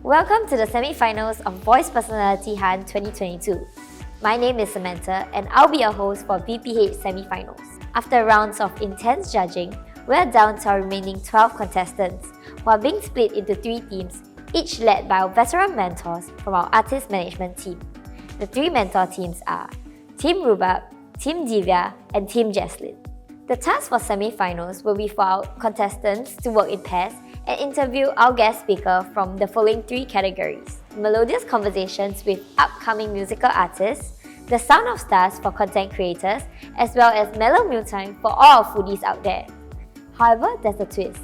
Welcome to the semi-finals of Voice Personality Hunt 2022. My name is Samantha and I'll be your host for VPH semi-finals. After rounds of intense judging, we're down to our remaining 12 contestants who are being split into 3 teams, each led by our veteran mentors from our artist management team. The 3 mentor teams are Team Rubab, Team Divya, and Team Jaslyn. The task for semi-finals will be for our contestants to work in pairs and interview our guest speaker from the following 3 categories: melodious conversations with upcoming musical artists, the sound of stars for content creators, as well as Mellow Mealtime for all our foodies out there. However, there's a twist.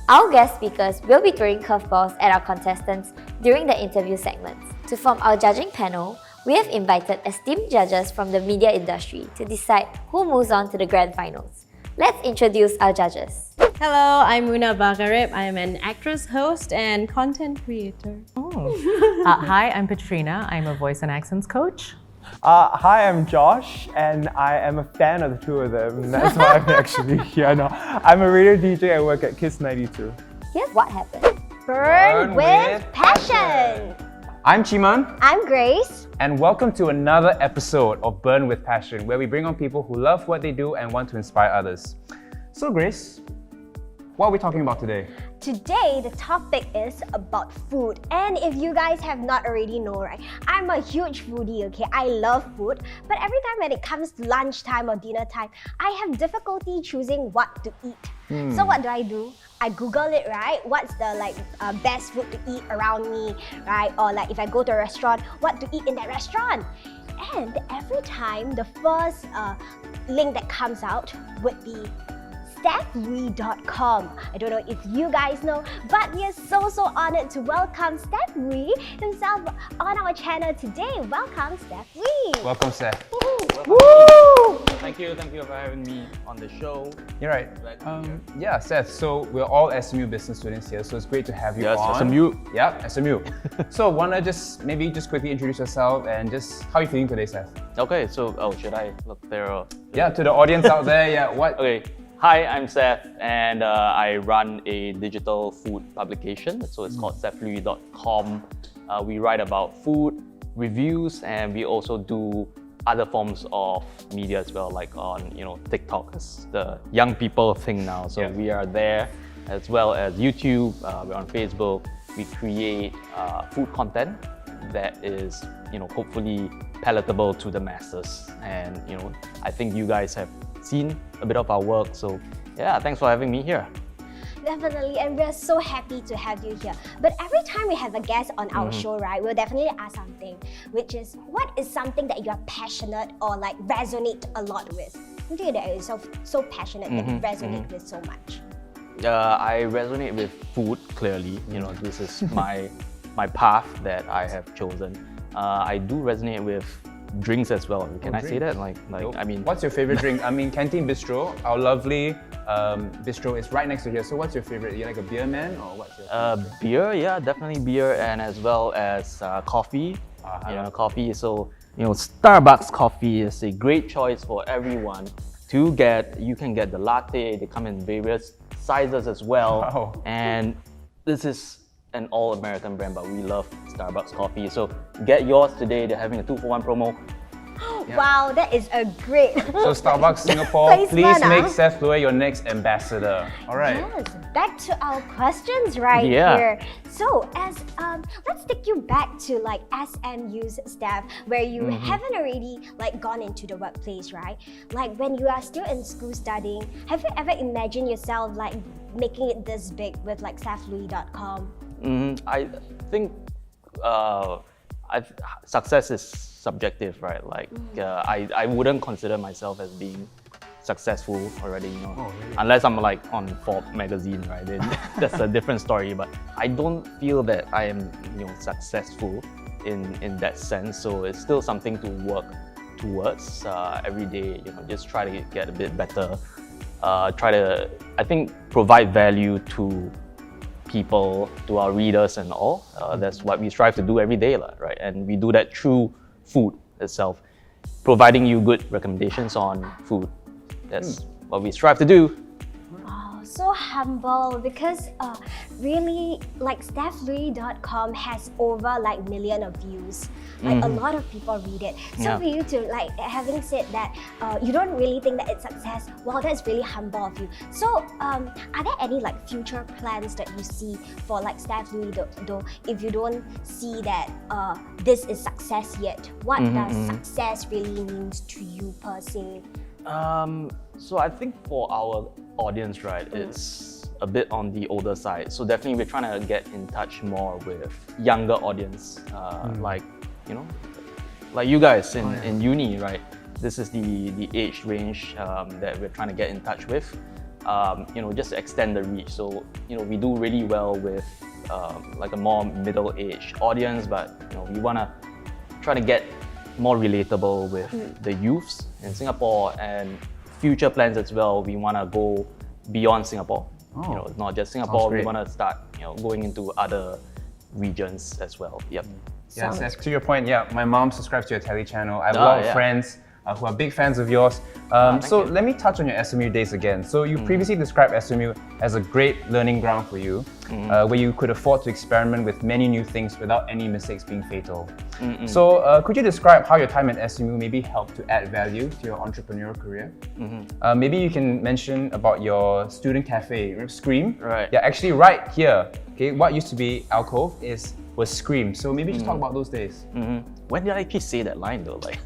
Our guest speakers will be throwing curveballs at our contestants during the interview segments. To form our judging panel, we have invited esteemed judges from the media industry to decide who moves on to the grand finals. Let's introduce our judges. Hello, I'm Muna Bagarib. I'm an actress, host, and content creator. Hi, I'm PETRINA. I'm a voice and accents coach. Hi, I'm Josh, and I am a fan of the 2 of them. That's why I'm actually here now. I'm a radio DJ. I work at Kiss 92. Here's what happened. Burn with passion! I'm Chi Mun. I'm Grace. And welcome to another episode of Burn with Passion, where we bring on people who love what they do and want to inspire others. So Grace, what are we talking about today? Today, the topic is about food. And if you guys have not already known, right, I'm a huge foodie, okay? I love food. But every time when it comes to lunchtime or dinner time, I have difficulty choosing what to eat. So what do? I Google it, right? What's the best food to eat around me, right? Or like if I go to a restaurant, what to eat in that restaurant? And every time, the first link that comes out would be SethLui.com. I don't know if you guys know, but we are so honored to welcome Seth Lui himself on our channel today. Welcome, Seth Lui. Welcome, Seth. Woo! Thank you for having me on the show. You're right. Yeah, Seth, so we're all SMU business students here, so it's great to have you on. Yes, SMU. Yeah, SMU. So wanna maybe quickly introduce yourself and just how are you feeling today, Seth? Okay, so should I look there? Yeah, to the audience out there, yeah, what? Okay. Hi, I'm Seth, and I run a digital food publication. So it's called sethlui.com. We write about food, reviews, and we also do other forms of media as well, like on TikTok, is the young people thing now. So we are there, as well as YouTube. We're on Facebook. We create food content that is hopefully palatable to the masses. And I think you guys have seen a bit of our work, so yeah, thanks for having me here. Definitely, and we're so happy to have you here. But every time we have a guest on our show, right, we'll definitely ask something, which is, what is something that you're passionate or like resonate a lot with? Something that is so passionate that you resonate with so much. I resonate with food, clearly. This is my path that I have chosen. I do resonate with drinks as well. Can I say that? I mean, what's your favorite drink? I mean, Canteen Bistro, our lovely bistro is right next to here. So what's your favorite? Are you like a beer man or what's your beer? Yeah, definitely beer, and as well as coffee. Coffee. So Starbucks coffee is a great choice for everyone to get. You can get the latte. They come in various sizes as well. Wow. And this is an all-American brand, but we love Starbucks coffee. So get yours today. They're having a 2-for-1 promo. Wow, that is a great So Starbucks Singapore, please make Seth Lui your next ambassador. All right. Yes, back to our questions here. So let's take you back to like SMU's staff, where you haven't already gone into the workplace, right? Like when you are still in school studying, have you ever imagined yourself making it this big with sethlui.com? I think success is subjective, right? I wouldn't consider myself as being successful already, unless I'm on Forbes magazine, right? Then that's a different story. But I don't feel that I am, successful in that sense. So it's still something to work towards every day. Just try to get a bit better. Try to, I think, provide value to people, to our readers and all. That's what we strive to do every day, right? And we do that through food itself, providing you good recommendations on food. That's what we strive to do. Oh, so humble because really like SethLui.com has over like million of views. Like a lot of people read it. So for you to like having said that you don't really think that it's success, wow, that's really humble of you. So are there any like future plans that you see for like SethLui though if you don't see that this is success yet? What does success really means to you per se? So I think for our audience, right, it's a bit on the older side. So definitely we're trying to get in touch more with younger audience, like, you know, like you guys in uni, right? This is the age range that we're trying to get in touch with, you know, just to extend the reach. So, you know, we do really well with like a more middle-aged audience, but, you know, we want to try to get more relatable with the youths in Singapore, and future plans as well. We want to go beyond Singapore. You know, not just Singapore. We want to start, you know, going into other regions as well. Yep. Yes, yes, to your point, yeah, my mom subscribes to your telly channel. I have a lot of friends who are big fans of yours. So let me touch on your SMU days again. So you previously described SMU as a great learning ground for you, where you could afford to experiment with many new things without any mistakes being fatal. So could you describe how your time at SMU maybe helped to add value to your entrepreneurial career? Maybe you can mention about your student cafe, Scream. Right. Yeah, actually right here, okay, what used to be Alcove was Scream. So maybe just talk about those days. When did I actually say that line though? Like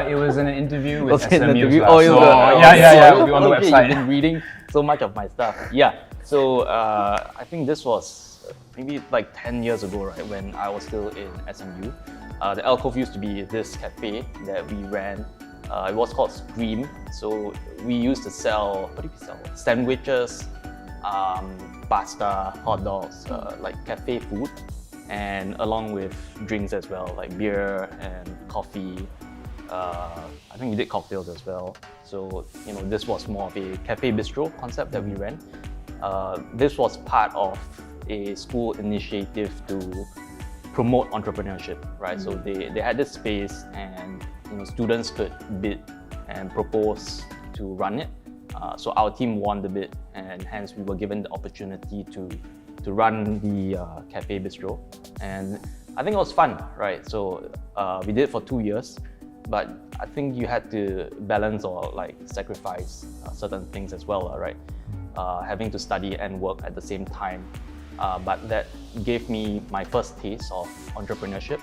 it was in an interview with SMU. Yeah, we'll be on the website. You've been reading so much of my stuff. Yeah, so I think this was maybe like 10 years ago, right, when I was still in SMU. The Alcove used to be this cafe that we ran. It was called Scream. So we used to sell, what did we sell? Sandwiches, pasta, hot dogs, like cafe food, and along with drinks as well, like beer and coffee. I think we did cocktails as well. So, you know, this was more of a cafe bistro concept that we ran. This was part of a school initiative to promote entrepreneurship, right? So they had this space, and, you know, students could bid and propose to run it. So our team won the bid, and hence we were given the opportunity to run the cafe bistro, and I think it was fun, right? So we did it for 2 years, but I think you had to balance or like sacrifice certain things as well, right? Having to study and work at the same time, but that gave me my first taste of entrepreneurship,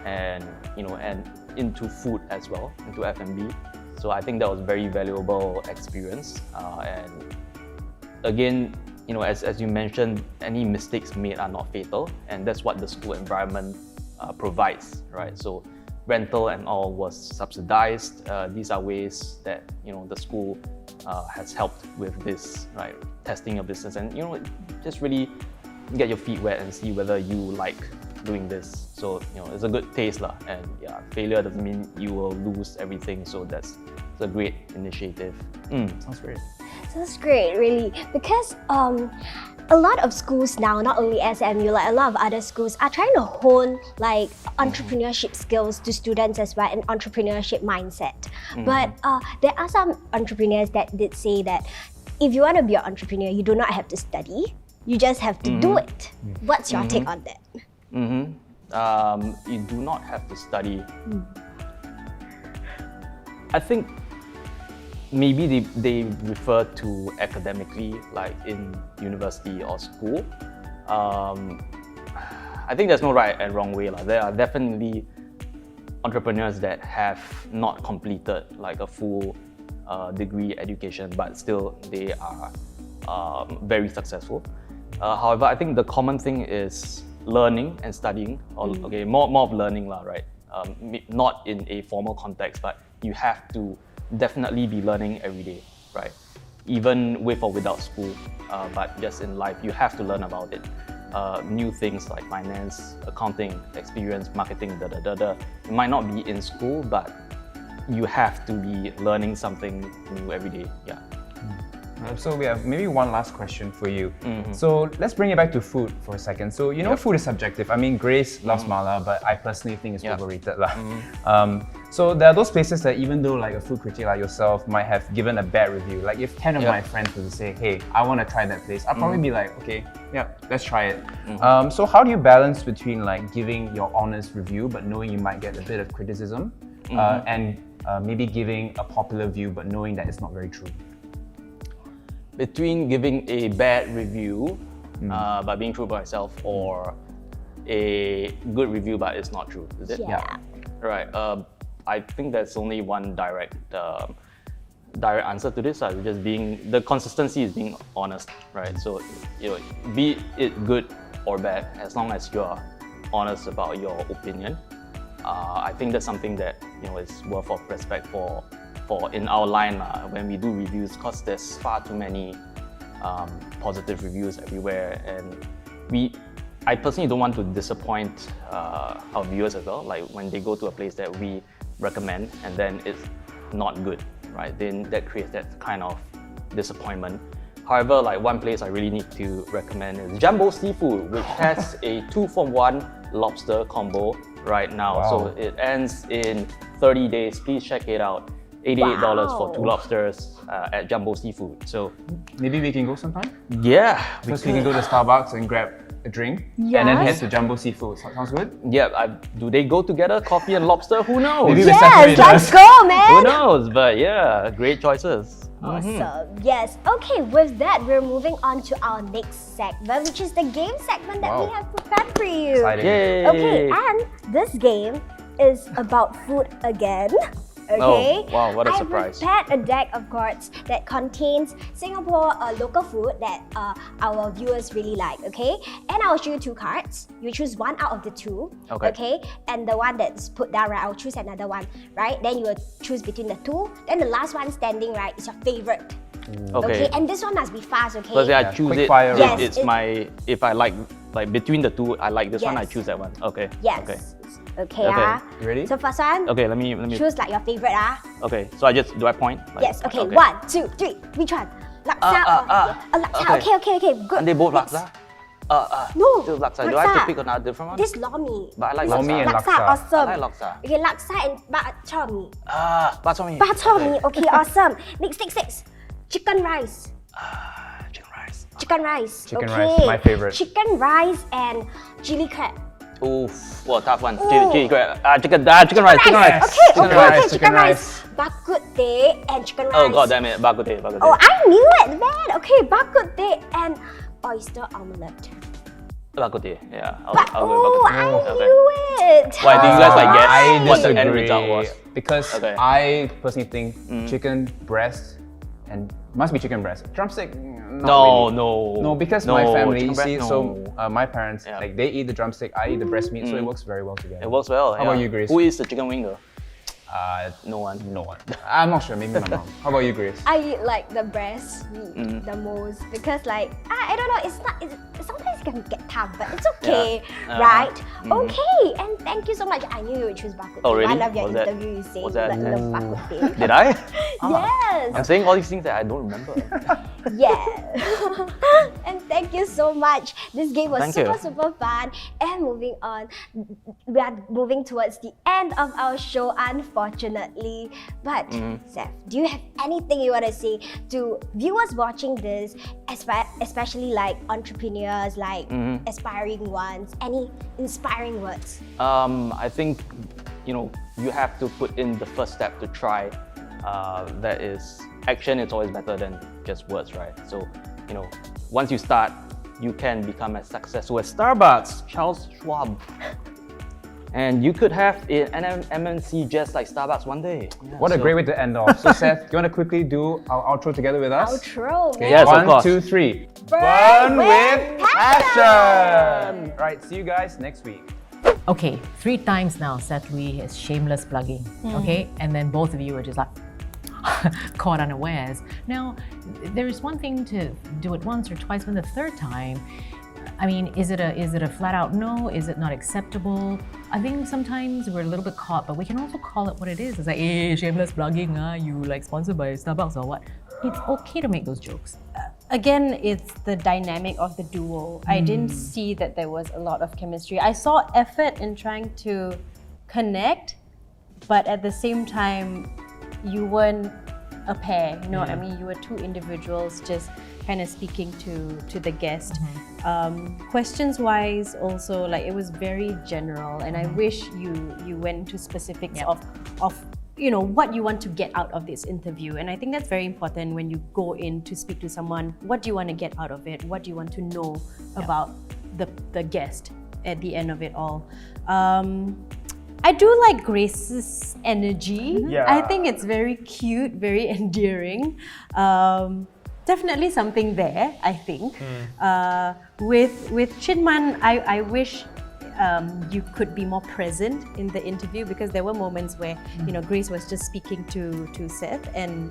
and, you know, and into food as well, into F&B. So I think that was very valuable experience, and again, you know, as you mentioned, any mistakes made are not fatal, and that's what the school environment provides, right? So rental and all was subsidized. These are ways that, you know, the school has helped with this, right? Testing your business, and, you know, just really get your feet wet and see whether you like doing this. So, you know, it's a good taste lah. And yeah, failure doesn't mean you will lose everything. So it's a great initiative. Sounds great. That's great, really, because a lot of schools now, not only SMU, like a lot of other schools, are trying to hone like entrepreneurship skills to students as well, and entrepreneurship mindset. But there are some entrepreneurs that did say that if you want to be an entrepreneur, you do not have to study, you just have to do it. What's your take on that? You do not have to study. I think maybe they refer to academically, like in university or school. I think there's no right and wrong way. There are definitely entrepreneurs that have not completed like a full degree education, but still they are very successful. However, I think the common thing is learning and studying, or more of learning, right? Not in a formal context, but you have to definitely be learning every day, right? Even with or without school, but just in life, you have to learn about it. New things like finance, accounting, experience, marketing, It might not be in school, but you have to be learning something new every day. Yeah. So we have maybe one last question for you. So let's bring it back to food for a second. So you know, food is subjective. I mean, Grace loves mala, but I personally think it's overrated. So there are those places that even though like a food critic like yourself might have given a bad review, like if 10 of my friends were to say, hey, I want to try that place, I'll probably be like, okay, yeah, let's try it. So how do you balance between like giving your honest review but knowing you might get a bit of criticism and maybe giving a popular view but knowing that it's not very true? Between giving a bad review but being true by myself or a good review but it's not true, is it? Yeah. Right. I think there's only one direct answer to this. Just being the consistency is being honest, right? So be it good or bad, as long as you are honest about your opinion. I think that's something that is worth of respect for in our line when we do reviews, because there's far too many positive reviews everywhere, and I personally don't want to disappoint our viewers as well. Like when they go to a place that we recommend and then it's not good, right? Then that creates that kind of disappointment. However, like one place I really need to recommend is Jumbo Seafood, which has a 2-for-1 lobster combo right now. Wow. So it ends in 30 days. Please check it out. $88 for 2 lobsters at Jumbo Seafood. So maybe we can go sometime? yeah, First we can go to Starbucks and grab a drink and then head to Jumbo Seafood. Sounds good? yeah. Do they go together, coffee and lobster? Who knows? Maybe we Yes, separate let's us. go, man! Who knows? But yeah, great choices. Awesome. Yes. Okay, with that, we're moving on to our next segment, which is the game segment that we Wow. have prepared for you. Exciting. Yay! Okay, and this game is about food again. Okay. Oh, wow, what a surprise. I prepared a deck of cards that contains Singapore local food that our viewers really like, okay? And I'll show you 2 cards. You choose one out of the 2, Okay. And the one that's put down, right, I'll choose another one, right? Then you will choose between the 2. Then the last one standing, right, is your favorite. Okay. And this one must be fast, okay? First, I choose quick it. fire If round. it's Yes, if I like between the 2, I like this one. I Yes. choose that one. Okay. Yes. Okay. Okay. Okay. You ready? So first one, Okay. Let me. choose like your favorite, Okay. So do I point? Like, Yes, okay. 1, 2, 3. Which one? Laksa or laksa. Okay. Good. And they both Next. laksa? No. Still laksa. Do I have to laksa. pick another different one? This lomi. But I like Lomi laksa. and Laksa, laksa. awesome. I like laksa. Okay, laksa and bak chor mee. Bak chor mee. Bak chor mee. Okay, awesome. Next. Chicken rice. Chicken rice. Chicken rice. Chicken okay. rice, my favorite. Chicken rice and chili crab. Oof. Well, tough one. Ooh. Chicken rice. Chicken rice. Okay, chicken rice. Bak kut teh and chicken rice. Oh god damn it. Bak kut teh. Oh, I knew it, man. Okay, bak kut teh and oyster omelette. Bak kut teh. Yeah. I'll Oh, go bak I kut teh. Okay. knew it. Why do you guys like guess I what the end disagree result was? because Okay. I personally think chicken breast and must be chicken breast. Drumstick? Not No, really. no. No, because No, my family, chicken you breast, see, no. so my parents, Yeah. like they eat the drumstick, I eat the breast meat, so it works very well together. It works well. How about you, Grace? Who is the chicken wing though? No one. I'm not sure, maybe my mom. How about you, Grace? I eat like the breast meat the most because like I don't know, sometimes it can get tough, but it's okay, Yeah. right? Okay, and thank you so much. I knew you would choose bak kut teh. Oh, really? One of your Was that- interviews you say was that- the bak kut teh. Did I? Yes. I'm saying all these things that I don't remember. Yeah. And thank you so much. This game was Thank you. super fun. And moving on, we are moving towards the end of our show, unfortunately. But Seth, do you have anything you want to say to viewers watching this, especially like entrepreneurs, like aspiring ones? Any inspiring words? I think you have to put in the first step to try. That is, action is always better than just words, right? So, once you start, you can become as successful as Starbucks, Charles Schwab. And you could have an MNC just like Starbucks one day. Yeah, What a great way to end off. So Seth, do you want to quickly do our outro together with us? Outro. Okay, Yes, of 1, course. 2, 3. Burn with with passion! Right, see you guys next week. Okay, 3 times now Seth Lui is shameless plugging. Okay, and then both of you were just like caught unawares. Now, there is one thing to do it once or twice, but the 3rd time, I mean, is it a flat out no? Is it not acceptable? I think sometimes we're a little bit caught, but we can also call it what it is. It's like, hey, shameless plugging, you like sponsored by Starbucks or what? It's okay to make those jokes. Again, it's the dynamic of the duo. I didn't see that there was a lot of chemistry. I saw effort in trying to connect, but at the same time, you weren't a pair, you know what I mean? You were two individuals just kind of speaking to the guest. Questions wise also, like, it was very general, and I wish you went into specifics of you know what you want to get out of this interview. And I think that's very important when you go in to speak to someone. What do you want to get out of it? What do you want to know about the guest at the end of it all? I do like Grace's energy. I think it's very cute, very endearing. Definitely something there, I think. With Chi Mun, I wish you could be more present in the interview, because there were moments where you know Grace was just speaking to Seth and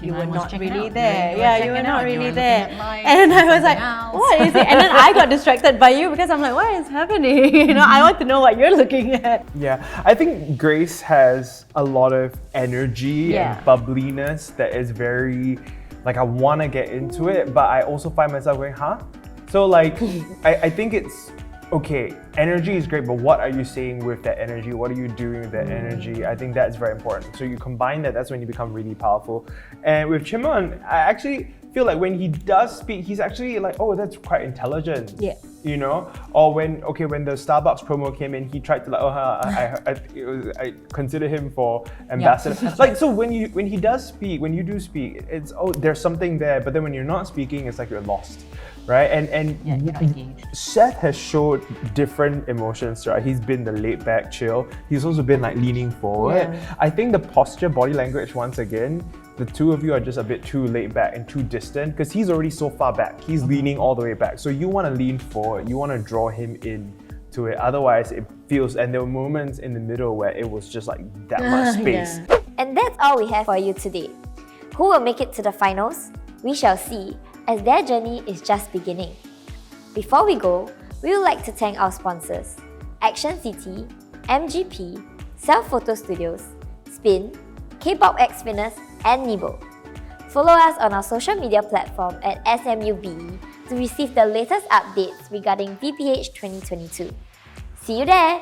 you were not really there. You were not really there. And I was like, what is it? And then I got distracted by you because I'm like, what is happening? You know, I want to know what you're looking at. Yeah, I think Grace has a lot of energy and bubbliness that is very, like, I want to get into it, but I also find myself going, huh? So like, I think it's, okay, energy is great, but what are you saying with that energy? What are you doing with that energy? I think that's very important. So you combine that, that's when you become really powerful. And with Chi Mun, I actually feel like when he does speak, he's actually like, oh, that's quite intelligent. You know? Or when the Starbucks promo came in, he tried to like, I consider him for ambassador. Like, so when he does speak, when you do speak, it's, oh, there's something there, but then when you're not speaking, it's like you're lost. Right? And Seth has showed different emotions, right? He's been the laid back chill. He's also been like leaning forward. I think the posture, body language, once again, the two of you are just a bit too laid back and too distant, because he's already so far back. He's leaning all the way back. So you want to lean forward. You want to draw him in to it. Otherwise it feels, and there were moments in the middle where it was just like that much space. And that's all we have for you today. Who will make it to the finals? We shall see, as their journey is just beginning. Before we go, we would like to thank our sponsors: Action City, MGP, Self Photo Studios, Spin, K-Pop X Fitness, and Nebo. Follow us on our social media platform at SMUBE to receive the latest updates regarding VPH 2022. See you there!